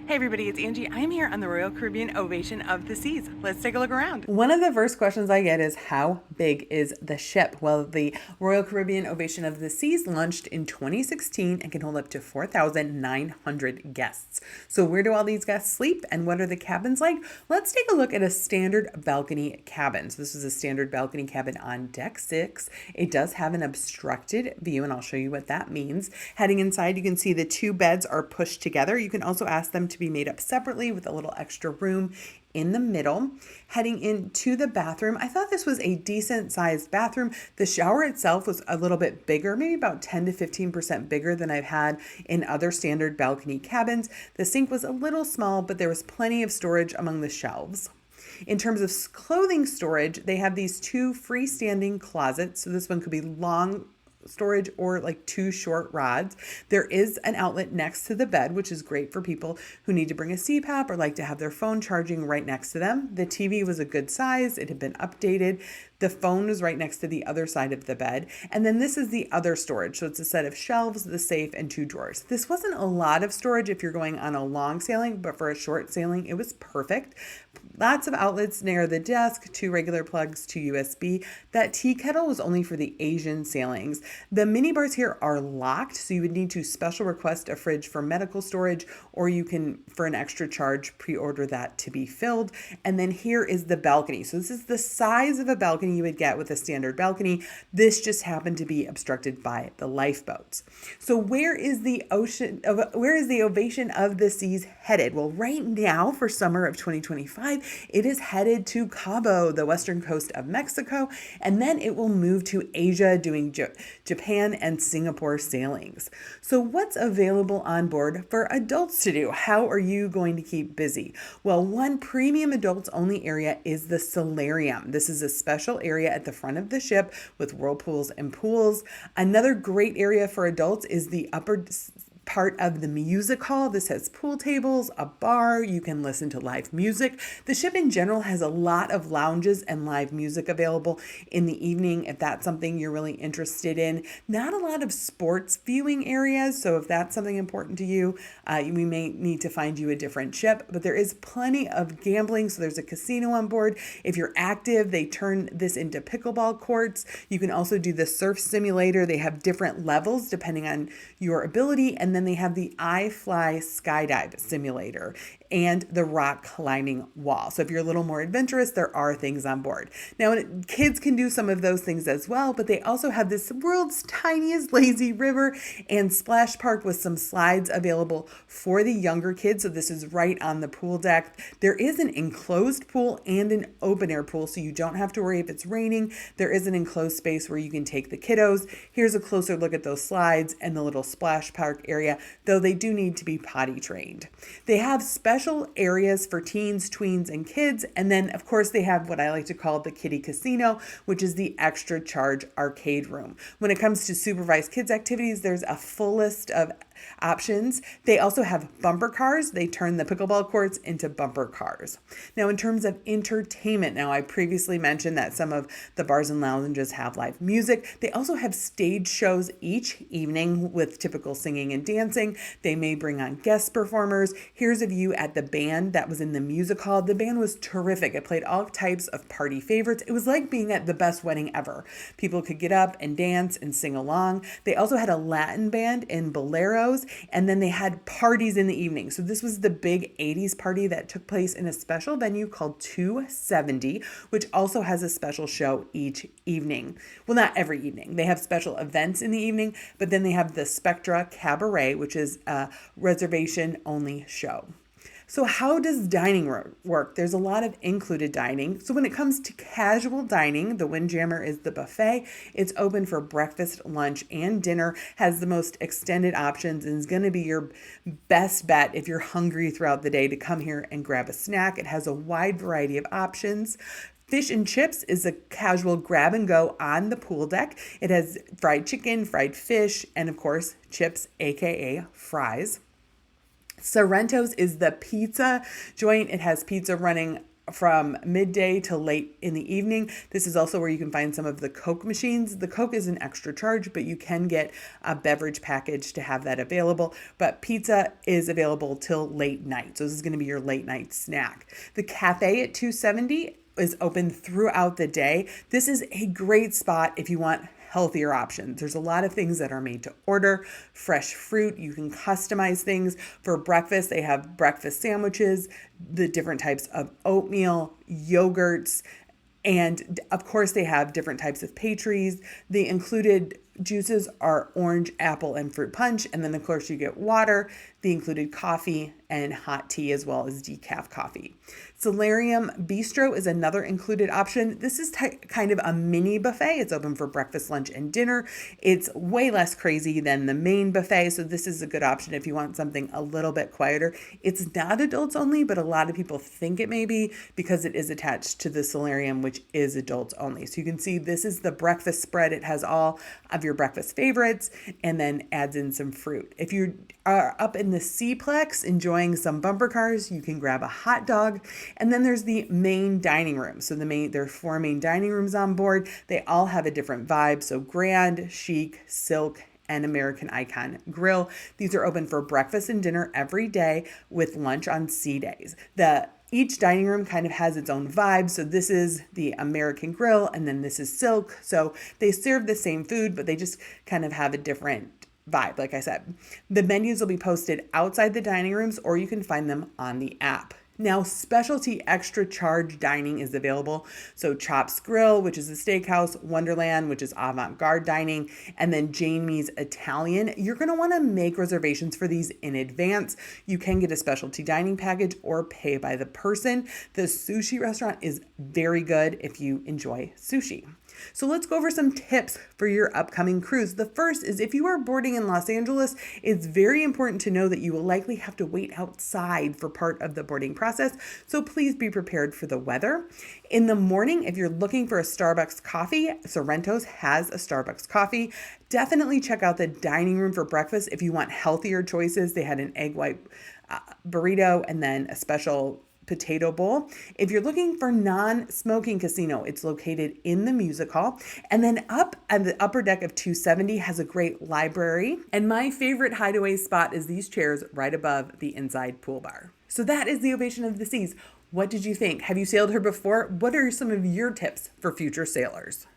Hey everybody, it's Angie. I'm here on the Royal Caribbean Ovation of the Seas. Let's take a look around. One of the first questions I get is how big is the ship? Well, the Royal Caribbean Ovation of the Seas launched in 2016 and can hold up to 4,900 guests. So where do all these guests sleep and what are the cabins like? Let's take a look at a standard balcony cabin. So this is a standard balcony cabin on deck 6. It does have an obstructed view and I'll show you what that means. Heading inside, you can see the two beds are pushed together. You can also ask them to be made up separately with a little extra room in the middle. Heading into the bathroom, I thought this was a decent sized bathroom. The shower itself was a little bit bigger, maybe about 10 to 15% bigger than I've had in other standard balcony cabins. The sink was a little small, but there was plenty of storage among the shelves. In terms of clothing storage, they have these two freestanding closets. So this one could be long storage or like two short rods. There is an outlet next to the bed, which is great for people who need to bring a CPAP or like to have their phone charging right next to them. The TV was a good size. It had been updated. The phone was right next to the other side of the bed. And then this is the other storage. So it's a set of shelves, the safe, and two drawers. This wasn't a lot of storage if you're going on a long sailing, but for a short sailing, it was perfect. Lots of outlets near the desk, two regular plugs, two USB. That tea kettle was only for the Asian sailings. The mini bars here are locked, so you would need to special request a fridge for medical storage, or you can, for an extra charge, pre-order that to be filled. And then here is the balcony. So this is the size of a balcony you would get with a standard balcony. This just happened to be obstructed by the lifeboats. So where is the Ovation of the Seas headed? Well, right now for summer of 2025, it is headed to Cabo, the western coast of Mexico, and then it will move to Asia doing Japan and Singapore sailings. So what's available on board for adults to do? How are you going to keep busy? Well, one premium adults only area is the Solarium. This is a special area at the front of the ship with whirlpools and pools. Another great area for adults is the upper part of the music hall. This has pool tables, a bar, you can listen to live music. The ship in general has a lot of lounges and live music available in the evening if that's something you're really interested in. Not a lot of sports viewing areas, so if that's something important to you, we may need to find you a different ship, but there is plenty of gambling, so there's a casino on board. If you're active, they turn this into pickleball courts. You can also do the surf simulator. They have different levels depending on your ability, and then they have the iFly skydive simulator and the rock climbing wall. So if you're a little more adventurous, there are things on board. Now, kids can do some of those things as well, but they also have this world's tiniest lazy river and splash park with some slides available for the younger kids. So this is right on the pool deck. There is an enclosed pool and an open air pool, so you don't have to worry if it's raining. There is an enclosed space where you can take the kiddos. Here's a closer look at those slides and the little splash park area, though they do need to be potty trained. They have special areas for teens, tweens, and kids. And then, of course, they have what I like to call the kiddie casino, which is the extra charge arcade room. When it comes to supervised kids activities, there's a full list of options. They also have bumper cars. They turn the pickleball courts into bumper cars. Now, in terms of entertainment, now I previously mentioned that some of the bars and lounges have live music. They also have stage shows each evening with typical singing and dancing. They may bring on guest performers. Here's a view at the band that was in the music hall. The band was terrific. It played all types of party favorites. It was like being at the best wedding ever. People could get up and dance and sing along. They also had a Latin band in boleros, and then they had parties in the evening. So this was the big 80s party that took place in a special venue called 270, which also has a special show each evening. Well, not every evening. They have special events in the evening, but then they have the Spectra Cabaret, which is a reservation only show. So how does dining work? There's a lot of included dining. So when it comes to casual dining, the Windjammer is the buffet. It's open for breakfast, lunch, and dinner, has the most extended options, and is going to be your best bet if you're hungry throughout the day to come here and grab a snack. It has a wide variety of options. Fish and chips is a casual grab and go on the pool deck. It has fried chicken, fried fish, and of course, chips, aka fries. Sorrento's is the pizza joint. It has pizza running from midday to late in the evening. This is also where you can find some of the Coke machines. The Coke is an extra charge, but you can get a beverage package to have that available. But pizza is available till late night. So this is going to be your late night snack. The cafe at 270 is open throughout the day. This is a great spot if you want healthier options. There's a lot of things that are made to order, fresh fruit. You can customize things. For breakfast, they have breakfast sandwiches, the different types of oatmeal, yogurts, and of course they have different types of pastries. The included juices are orange, apple, and fruit punch. And then of course you get water, the included coffee, and hot tea, as well as decaf coffee. Solarium Bistro is another included option. This is kind of a mini buffet. It's open for breakfast, lunch, and dinner. It's way less crazy than the main buffet, so this is a good option if you want something a little bit quieter. It's not adults only, but a lot of people think it may be because it is attached to the Solarium, which is adults only. So you can see this is the breakfast spread. It has all of your breakfast favorites and then adds in some fruit. If you are up in the C-Plex enjoying some bumper cars, you can grab a hot dog. And then there's the main dining room. So there are 4 main dining rooms on board. They all have a different vibe. So Grand, Chic, Silk, and American Icon Grill. These are open for breakfast and dinner every day with lunch on C days. Each dining room kind of has its own vibe. So this is the American Grill, and then this is Silk. So they serve the same food, but they just kind of have a different vibe. Like I said, the menus will be posted outside the dining rooms, or you can find them on the app. Now, specialty extra charge dining is available. So Chops Grill, which is a steakhouse, Wonderland, which is avant-garde dining, and then Jamie's Italian. You're going to want to make reservations for these in advance. You can get a specialty dining package or pay by the person. The sushi restaurant is very good if you enjoy sushi. So let's go over some tips for your upcoming cruise. The first is if you are boarding in Los Angeles, it's very important to know that you will likely have to wait outside for part of the boarding process. So please be prepared for the weather. In the morning, if you're looking for a Starbucks coffee, Sorrento's has a Starbucks coffee. Definitely check out the dining room for breakfast if you want healthier choices. They had an egg white burrito and then a special potato bowl. If you're looking for non-smoking casino, it's located in the music hall. And then up at the upper deck of 270 has a great library. And my favorite hideaway spot is these chairs right above the inside pool bar. So that is the Ovation of the Seas. What did you think? Have you sailed her before? What are some of your tips for future sailors?